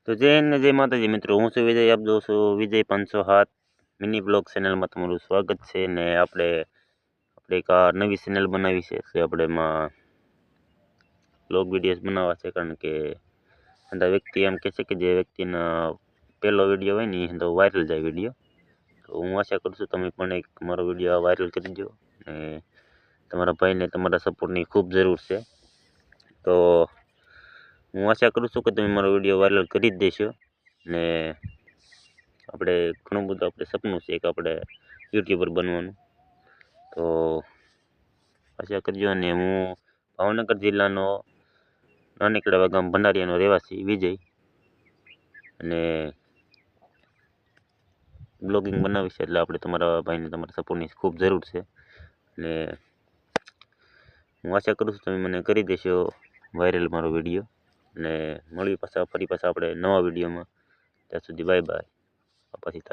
તો જય હિન્દ ને જય માતાજી મિત્રો, હું છું વિજય, આપ જોઉં છું વિજય 507 મિની બ્લોગ ચેનલમાં તમારું સ્વાગત છે. ને આપણે એક આ નવી ચેનલ બનાવી છે. આપણે એમાં બ્લોગ વિડીયોઝ બનાવવા છે, કારણ કે બધા વ્યક્તિ એમ કહે છે કે જે વ્યક્તિના પહેલો વિડીયો હોય ને એ તો વાયરલ જાય વિડીયો. તો હું આશા કરું છું તમે પણ એક મારો વિડીયો વાયરલ કરી દો, ને તમારા ભાઈને તમારા સપોર્ટની ખૂબ જરૂર છે. તો હું આશા કરું છું કે તમે મારો વિડીયો વાયરલ કરી જ દેશો. ને આપણે ઘણું બધું આપણે સપનું છે કે આપણે યુટ્યુબર બનવાનું. તો આશા કરજો. અને હું ભાવનગર જિલ્લાનો નાનકડા એવા ગામ ભંડારીયાનો રહેવાસી વિજય, અને બ્લોગિંગ બનાવી છે, એટલે આપણે તમારા ભાઈને તમારા સપોર્ટની ખૂબ જરૂર છે. અને હું આશા કરું છું તમે મને કરી દેશો વાયરલ મારો વિડીયો. અને ફરી પાછા આપણે નવા વિડીયોમાં. ત્યાં સુધી બાય બાય. પછી